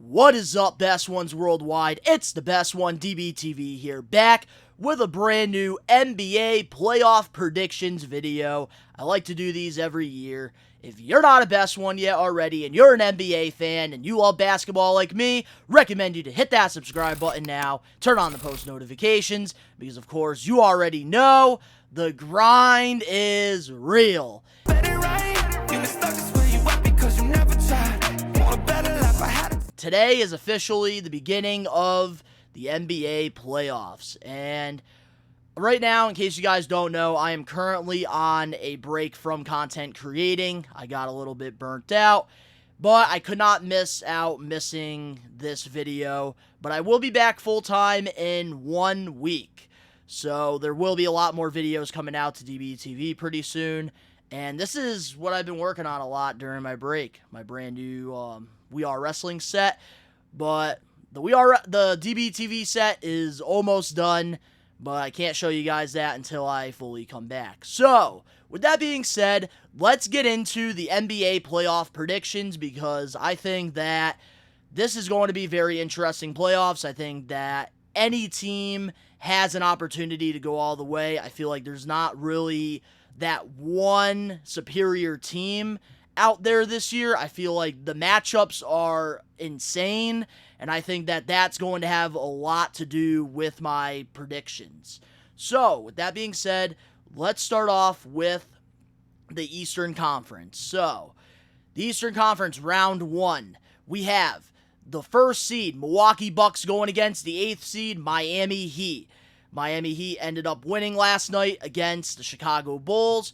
What is up, Best Ones Worldwide? It's the Best One DBTV here, back with a brand new NBA playoff predictions video. I like to do these every year. If you're not a Best One yet already and you're an NBA fan and you love basketball like me, recommend you to hit that subscribe button now, turn on the post notifications, because of course you already know the grind is real. Today is officially the beginning of the NBA playoffs, and right now, in case you guys don't know, I am currently on a break from content creating. I got a little bit burnt out, but I could not miss out missing this video, but I will be back full-time in 1 week, so there will be a lot more videos coming out to DBTV pretty soon, and this is what I've been working on a lot during my break, my brand new We Are Wrestling set, but the DBTV set is almost done, but I can't show you guys that until I fully come back. So, with that being said, let's get into the NBA playoff predictions, because I think that this is going to be very interesting playoffs. I think that any team has an opportunity to go all the way. I feel like there's not really that one superior team out there this year. I feel like the matchups are insane, and I think that that's going to have a lot to do with my predictions. So, with that being said, let's start off with the Eastern Conference. So, the Eastern Conference round 1, we have the first seed, Milwaukee Bucks, going against the 8th seed, Miami Heat. Miami Heat ended up winning last night against the Chicago Bulls.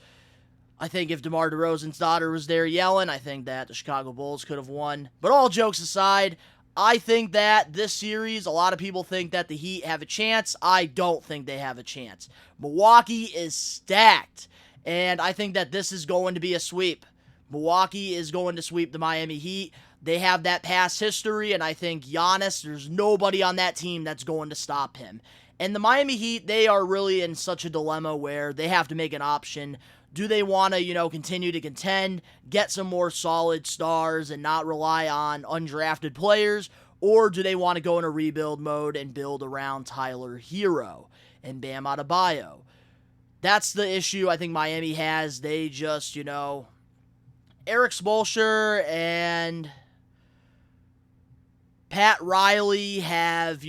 I think if DeMar DeRozan's daughter was there yelling, I think that the Chicago Bulls could have won. But all jokes aside, I think that this series, a lot of people think that the Heat have a chance. I don't think they have a chance. Milwaukee is stacked, and I think that this is going to be a sweep. Milwaukee is going to sweep the Miami Heat. They have that past history, and I think Giannis, there's nobody on that team that's going to stop him. And the Miami Heat, they are really in such a dilemma where they have to make an option. Do they want to, continue to contend, get some more solid stars and not rely on undrafted players? Or do they want to go in a rebuild mode and build around Tyler Hero and Bam Adebayo? That's the issue I think Miami has. They just, Eric Spoelstra and Pat Riley have,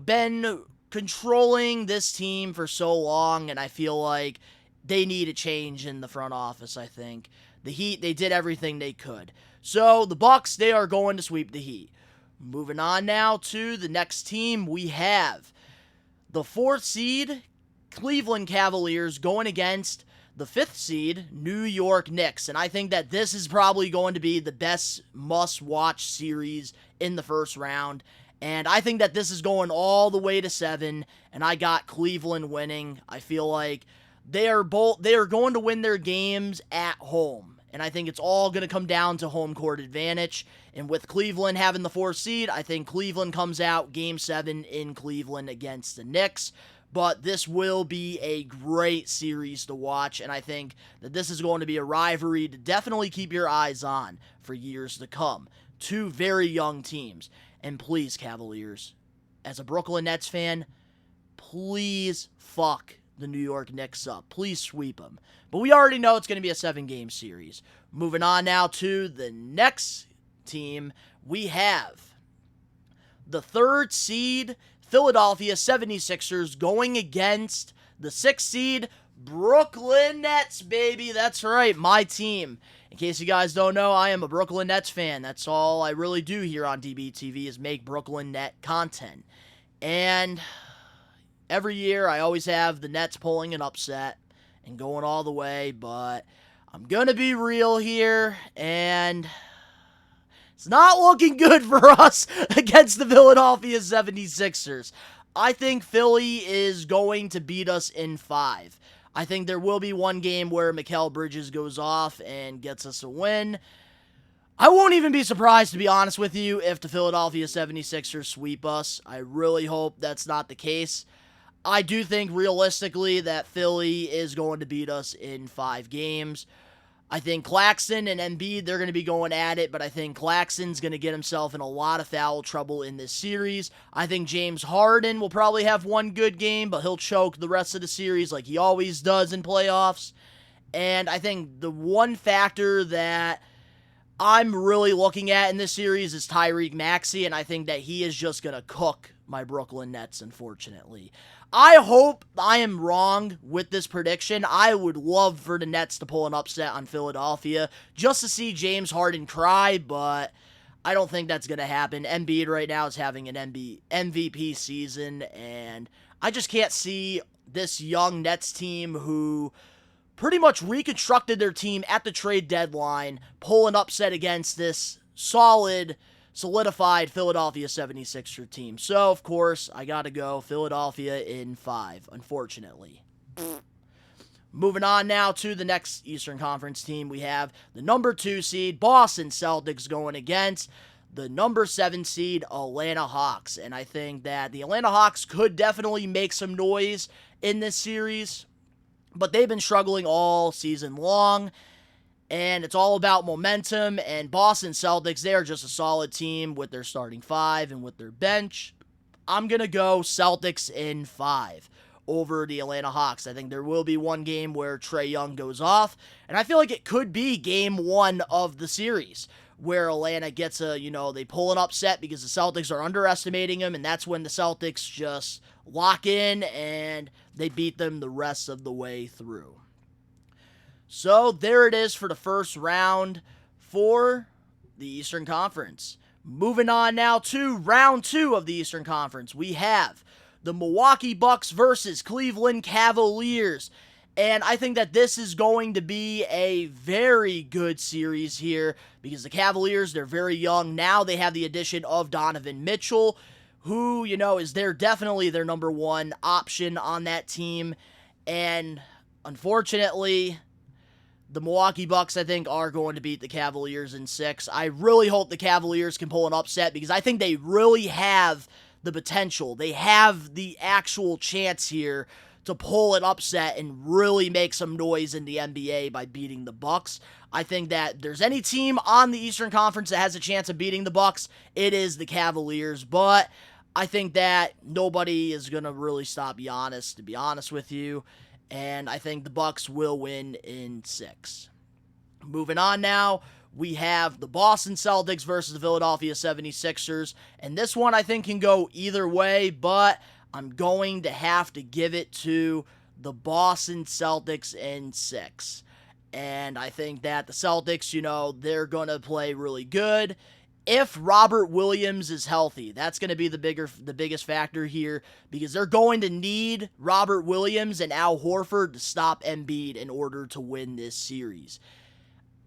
been controlling this team for so long, and I feel like they need a change in the front office, I think. The Heat, they did everything they could. So, the Bucks, they are going to sweep the Heat. Moving on now to the next team, we have the 4th seed, Cleveland Cavaliers, going against the 5th seed, New York Knicks. And I think that this is probably going to be the best must-watch series in the first round. And I think that this is going all the way to 7, and I got Cleveland winning. I feel like they are going to win their games at home, and I think it's all going to come down to home court advantage. And with Cleveland having the 4th seed, I think Cleveland comes out Game 7 in Cleveland against the Knicks. But this will be a great series to watch, and I think that this is going to be a rivalry to definitely keep your eyes on for years to come. Two very young teams. And please, Cavaliers, as a Brooklyn Nets fan, please fuck the New York Knicks up. Please sweep them. But we already know it's going to be a 7-game series. Moving on now to the next team, we have the 3rd seed, Philadelphia 76ers, going against the 6th seed, Brooklyn Nets, baby. That's right, my team. In case you guys don't know, I am a Brooklyn Nets fan. That's all I really do here on DBTV is make Brooklyn Net content. And every year, I always have the Nets pulling an upset and going all the way, but I'm going to be real here, and it's not looking good for us against the Philadelphia 76ers. I think Philly is going to beat us in 5. I think there will be one game where Mikal Bridges goes off and gets us a win. I won't even be surprised, to be honest with you, if the Philadelphia 76ers sweep us. I really hope that's not the case. I do think realistically that Philly is going to beat us in 5 games. I think Claxton and Embiid, they're going to be going at it, but I think Claxton's going to get himself in a lot of foul trouble in this series. I think James Harden will probably have one good game, but he'll choke the rest of the series like he always does in playoffs. And I think the one factor that I'm really looking at in this series is Tyrese Maxey, and I think that he is just going to cook my Brooklyn Nets, unfortunately. I hope I am wrong with this prediction. I would love for the Nets to pull an upset on Philadelphia just to see James Harden cry, but I don't think that's going to happen. Embiid right now is having an MVP season, and I just can't see this young Nets team who pretty much reconstructed their team at the trade deadline pull an upset against this solidified Philadelphia 76er team. So, of course, I gotta go Philadelphia in 5, unfortunately. Moving on now to the next Eastern Conference team, we have the number 2 seed Boston Celtics going against the number 7 seed Atlanta Hawks. And I think that the Atlanta Hawks could definitely make some noise in this series, but they've been struggling all season long. And it's all about momentum, and Boston Celtics, they are just a solid team with their starting 5 and with their bench. I'm going to go Celtics in 5 over the Atlanta Hawks. I think there will be one game where Trae Young goes off, and I feel like it could be game 1 of the series where Atlanta gets they pull an upset because the Celtics are underestimating them, and that's when the Celtics just lock in and they beat them the rest of the way through. So there it is for the first round for the Eastern Conference. Moving on now to round 2 of the Eastern Conference. We have the Milwaukee Bucks versus Cleveland Cavaliers. And I think that this is going to be a very good series here because the Cavaliers, they're very young. Now they have the addition of Donovan Mitchell, who, is definitely their number 1 option on that team. And unfortunately, the Milwaukee Bucks, I think, are going to beat the Cavaliers in 6. I really hope the Cavaliers can pull an upset because I think they really have the potential. They have the actual chance here to pull an upset and really make some noise in the NBA by beating the Bucks. I think that there's any team on the Eastern Conference that has a chance of beating the Bucks, it is the Cavaliers. But I think that nobody is going to really stop Giannis, to be honest with you. And I think the Bucks will win in 6. Moving on now, we have the Boston Celtics versus the Philadelphia 76ers. And this one I think can go either way, but I'm going to have to give it to the Boston Celtics in 6. And I think that the Celtics, they're going to play really good. If Robert Williams is healthy, that's going to be the biggest factor here because they're going to need Robert Williams and Al Horford to stop Embiid in order to win this series.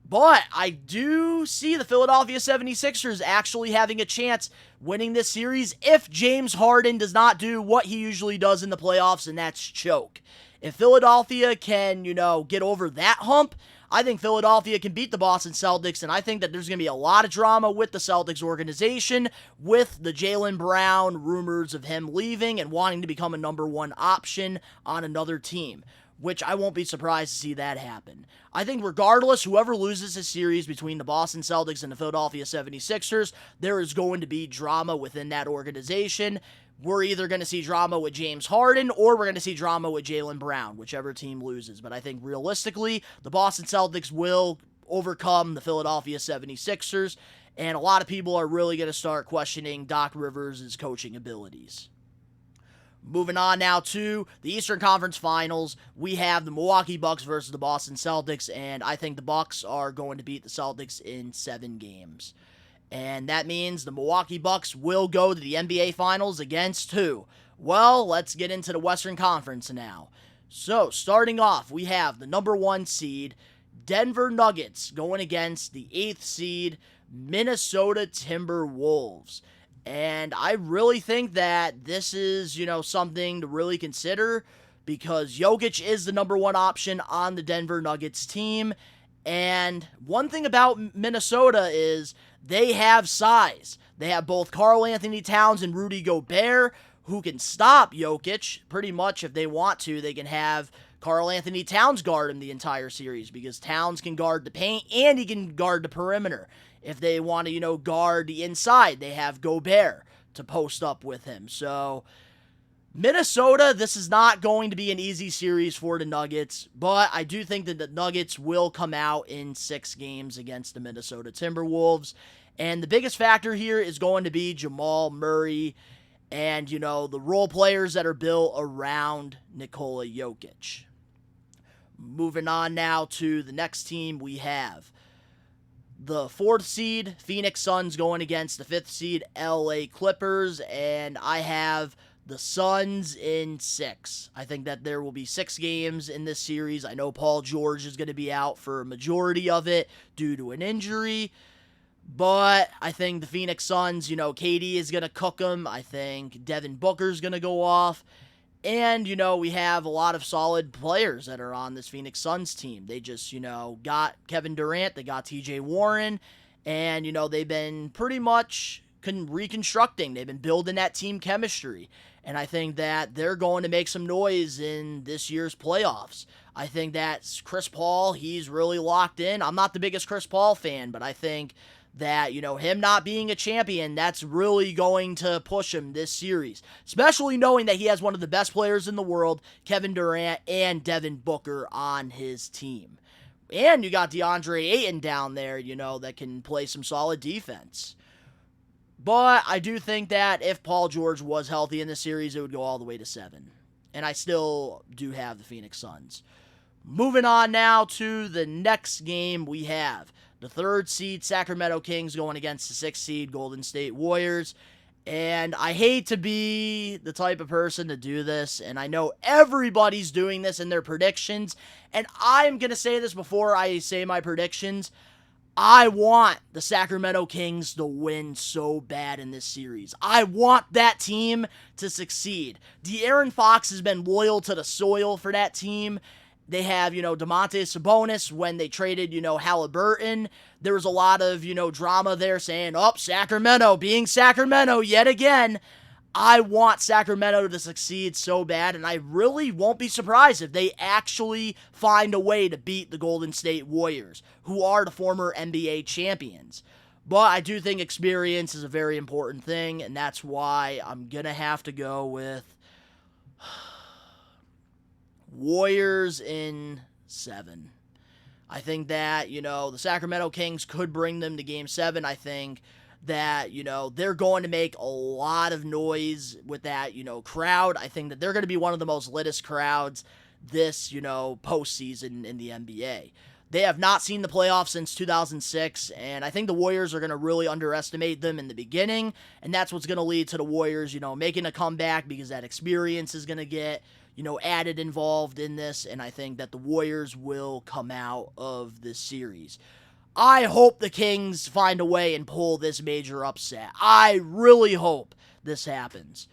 But I do see the Philadelphia 76ers actually having a chance winning this series if James Harden does not do what he usually does in the playoffs, and that's choke. If Philadelphia can, get over that hump, I think Philadelphia can beat the Boston Celtics, and I think that there's going to be a lot of drama with the Celtics organization, with the Jaylen Brown rumors of him leaving and wanting to become a number 1 option on another team, which I won't be surprised to see that happen. I think regardless, whoever loses this series between the Boston Celtics and the Philadelphia 76ers, there is going to be drama within that organization. We're either going to see drama with James Harden or we're going to see drama with Jaylen Brown, whichever team loses. But I think realistically, the Boston Celtics will overcome the Philadelphia 76ers, and a lot of people are really going to start questioning Doc Rivers' coaching abilities. Moving on now to the Eastern Conference Finals, we have the Milwaukee Bucks versus the Boston Celtics, and I think the Bucks are going to beat the Celtics in 7 games. And that means the Milwaukee Bucks will go to the NBA Finals against who? Well, let's get into the Western Conference now. So, starting off, we have the number 1 seed, Denver Nuggets, going against the 8th seed, Minnesota Timberwolves. And I really think that this is, something to really consider because Jokic is the number 1 option on the Denver Nuggets team. And one thing about Minnesota is they have size. They have both Karl-Anthony Towns and Rudy Gobert who can stop Jokic pretty much if they want to. They can have Karl Anthony Towns guard him the entire series because Towns can guard the paint and he can guard the perimeter. If they want to, guard the inside, they have Gobert to post up with him. So, Minnesota, this is not going to be an easy series for the Nuggets, but I do think that the Nuggets will come out in 6 games against the Minnesota Timberwolves. And the biggest factor here is going to be Jamal Murray and, the role players that are built around Nikola Jokic. Moving on now to the next team, we have the 4th seed, Phoenix Suns, going against the 5th seed, LA Clippers, and I have the Suns in 6. I think that there will be 6 games in this series. I know Paul George is going to be out for a majority of it due to an injury, but I think the Phoenix Suns, KD is going to cook them. I think Devin Booker's going to go off. And, we have a lot of solid players that are on this Phoenix Suns team. They just, got Kevin Durant, they got TJ Warren, and, they've been pretty much reconstructing. They've been building that team chemistry. And I think that they're going to make some noise in this year's playoffs. I think that Chris Paul, he's really locked in. I'm not the biggest Chris Paul fan, but I think that, him not being a champion, that's really going to push him this series. Especially knowing that he has one of the best players in the world, Kevin Durant, and Devin Booker on his team. And you got DeAndre Ayton down there, that can play some solid defense. But I do think that if Paul George was healthy in this series, it would go all the way to 7. And I still do have the Phoenix Suns. Moving on now to the next game, we have the 3rd seed Sacramento Kings going against the 6th seed Golden State Warriors. And I hate to be the type of person to do this, and I know everybody's doing this in their predictions, and I'm going to say this before I say my predictions. I want the Sacramento Kings to win so bad in this series. I want that team to succeed. De'Aaron Fox has been loyal to the soil for that team. They have, Domantas Sabonis when they traded, Halliburton. There was a lot of, drama there saying, Sacramento being Sacramento yet again. I want Sacramento to succeed so bad, and I really won't be surprised if they actually find a way to beat the Golden State Warriors, who are the former NBA champions. But I do think experience is a very important thing, and that's why I'm going to have to go with Warriors in 7. I think that, the Sacramento Kings could bring them to Game 7. I think that, they're going to make a lot of noise with that, crowd. I think that they're going to be one of the most litest crowds this, postseason in the NBA. They have not seen the playoffs since 2006, and I think the Warriors are going to really underestimate them in the beginning, and that's what's going to lead to the Warriors, making a comeback because that experience is going to get, added involved in this, and I think that the Warriors will come out of this series. I hope the Kings find a way and pull this major upset. I really hope this happens.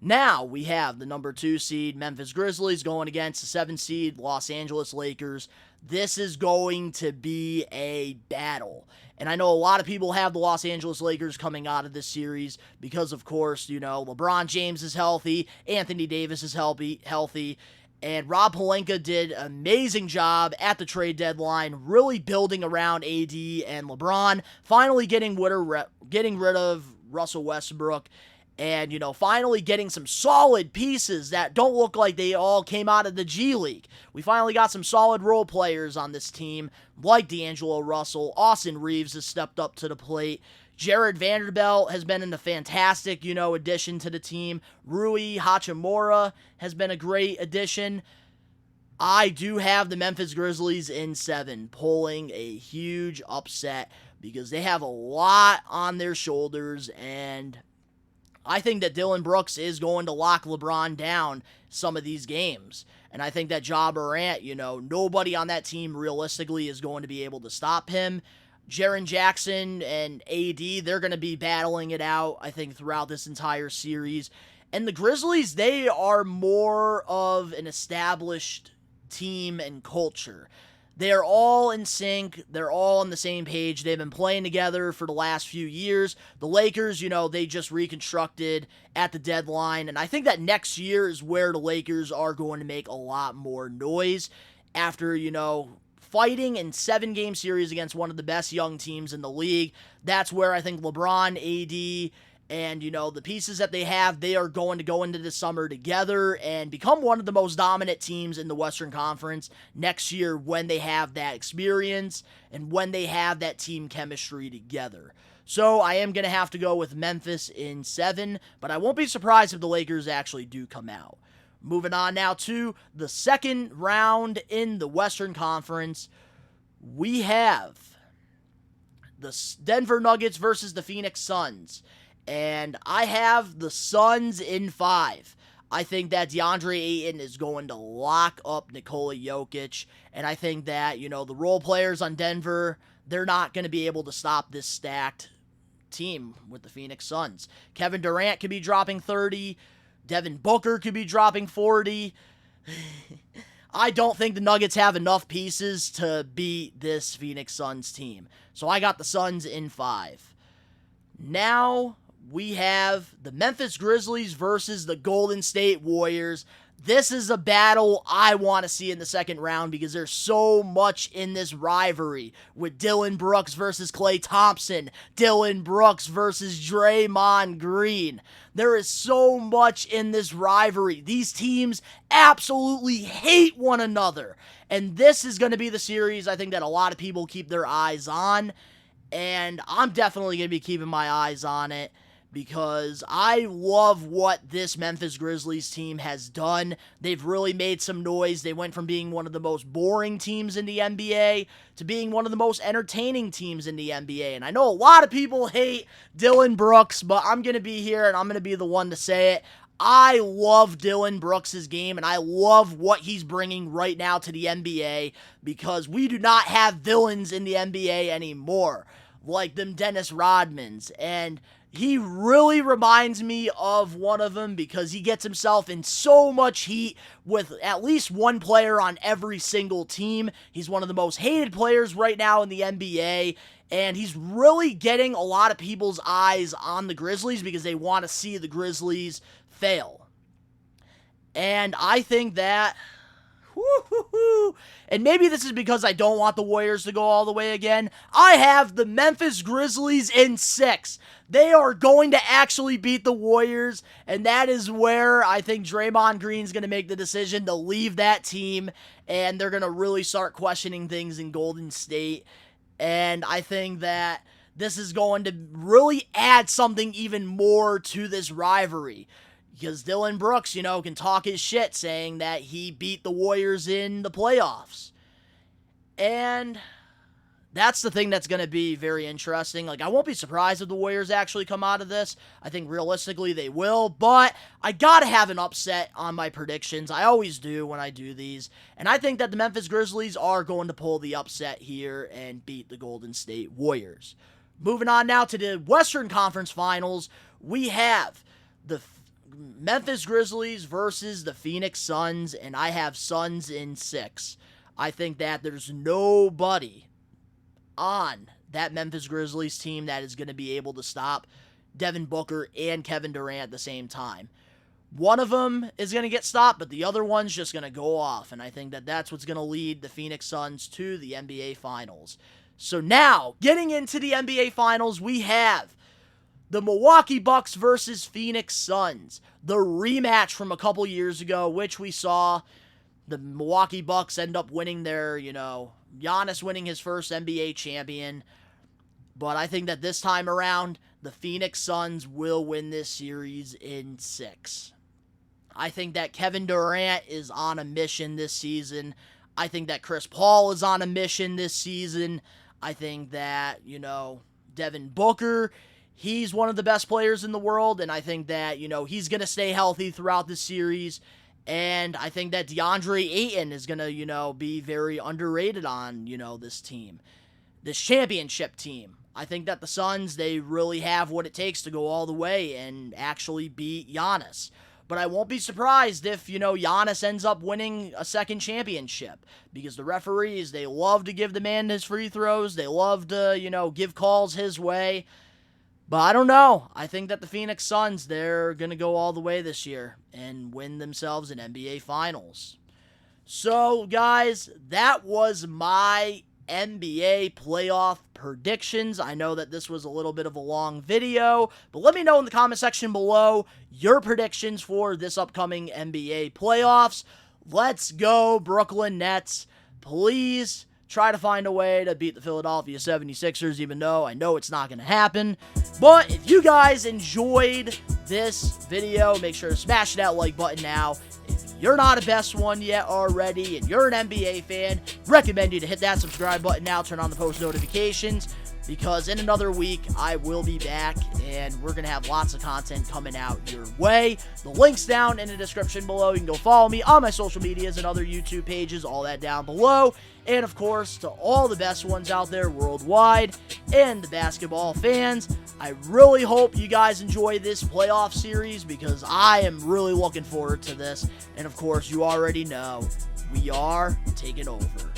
Now we have the number 2 seed Memphis Grizzlies going against the 7 seed Los Angeles Lakers. This is going to be a battle. And I know a lot of people have the Los Angeles Lakers coming out of this series because, of course, LeBron James is healthy, Anthony Davis is healthy, and Rob Pelinka did an amazing job at the trade deadline, really building around AD and LeBron, finally getting rid of Russell Westbrook, and, finally getting some solid pieces that don't look like they all came out of the G League. We finally got some solid role players on this team, like D'Angelo Russell. Austin Reeves has stepped up to the plate. Jared Vanderbilt has been a fantastic, addition to the team. Rui Hachimura has been a great addition. I do have the Memphis Grizzlies in 7, pulling a huge upset because they have a lot on their shoulders, and I think that Dillon Brooks is going to lock LeBron down some of these games. And I think that Ja Morant, nobody on that team realistically is going to be able to stop him. Jaren Jackson and AD, they're going to be battling it out, I think, throughout this entire series. And the Grizzlies, they are more of an established team and culture. They are all in sync. They're all on the same page. They've been playing together for the last few years. The Lakers, they just reconstructed at the deadline. And I think that next year is where the Lakers are going to make a lot more noise after, fighting in 7-game series against one of the best young teams in the league. That's where I think LeBron, AD, and, the pieces that they have, they are going to go into the summer together and become one of the most dominant teams in the Western Conference next year when they have that experience and when they have that team chemistry together. So I am going to have to go with Memphis in 7, but I won't be surprised if the Lakers actually do come out. Moving on now to the second round in the Western Conference, we have the Denver Nuggets versus the Phoenix Suns. And I have the Suns in 5. I think that DeAndre Ayton is going to lock up Nikola Jokic. And I think that, the role players on Denver, they're not going to be able to stop this stacked team with the Phoenix Suns. Kevin Durant could be dropping 30. Devin Booker could be dropping 40. I don't think the Nuggets have enough pieces to beat this Phoenix Suns team. So I got the Suns in 5. Now we have the Memphis Grizzlies versus the Golden State Warriors. This is a battle I want to see in the second round because there's so much in this rivalry with Dillon Brooks versus Klay Thompson, Dillon Brooks versus Draymond Green. There is so much in this rivalry. These teams absolutely hate one another. And this is going to be the series I think that a lot of people keep their eyes on. And I'm definitely going to be keeping my eyes on it because I love what this Memphis Grizzlies team has done. They've really made some noise. They went from being one of the most boring teams in the NBA to being one of the most entertaining teams in the NBA. And I know a lot of people hate Dillon Brooks, but I'm going to be here and I'm going to be the one to say it. I love Dillon Brooks' game, and I love what he's bringing right now to the NBA because we do not have villains in the NBA anymore, like them Dennis Rodmans. And he really reminds me of one of them because he gets himself in so much heat with at least one player on every single team. He's one of the most hated players right now in the NBA. And he's really getting a lot of people's eyes on the Grizzlies because they want to see the Grizzlies fail. And I think that, and maybe this is because I don't want the Warriors to go all the way again, I have the Memphis Grizzlies in 6. They are going to actually beat the Warriors, and that is where I think Draymond Green's going to make the decision to leave that team, and they're going to really start questioning things in Golden State. And I think that this is going to really add something even more to this rivalry. Because Dillon Brooks, can talk his shit saying that he beat the Warriors in the playoffs. And that's the thing that's going to be very interesting. I won't be surprised if the Warriors actually come out of this. I think realistically they will, but I got to have an upset on my predictions. I always do when I do these. And I think that the Memphis Grizzlies are going to pull the upset here and beat the Golden State Warriors. Moving on now to the Western Conference Finals, we have the Memphis Grizzlies versus the Phoenix Suns, and I have Suns in 6. I think that there's nobody on that Memphis Grizzlies team that is going to be able to stop Devin Booker and Kevin Durant at the same time. One of them is going to get stopped, but the other one's just going to go off, and I think that that's what's going to lead the Phoenix Suns to the NBA Finals. So now, getting into the NBA Finals, we have the Milwaukee Bucks versus Phoenix Suns. The rematch from a couple years ago, which we saw the Milwaukee Bucks end up winning their, Giannis winning his first NBA champion. But I think that this time around, the Phoenix Suns will win this series in 6. I think that Kevin Durant is on a mission this season. I think that Chris Paul is on a mission this season. I think that, Devin Booker, he's one of the best players in the world, and I think that, he's going to stay healthy throughout the series, and I think that DeAndre Ayton is going to, be very underrated on, this team, this championship team. I think that the Suns, they really have what it takes to go all the way and actually beat Giannis. But I won't be surprised if, Giannis ends up winning a second championship, because the referees, they love to give the man his free throws. They love to, give calls his way. But I don't know. I think that the Phoenix Suns, they're going to go all the way this year and win themselves an NBA Finals. So, guys, that was my NBA playoff predictions. I know that this was a little bit of a long video, but let me know in the comment section below your predictions for this upcoming NBA playoffs. Let's go, Brooklyn Nets. Please try to find a way to beat the Philadelphia 76ers, even though I know it's not going to happen. But if you guys enjoyed this video, make sure to smash that like button now. If you're not a best one yet already and you're an NBA fan, recommend you to hit that subscribe button now, turn on the post notifications, because in another week I will be back and we're going to have lots of content coming out your way. The link's down in the description below. You can go follow me on my social medias and other YouTube pages, all that down below. And of course, to all the best ones out there worldwide and the basketball fans, I really hope you guys enjoy this playoff series, because I am really looking forward to this. And of course, you already know, we are taking over.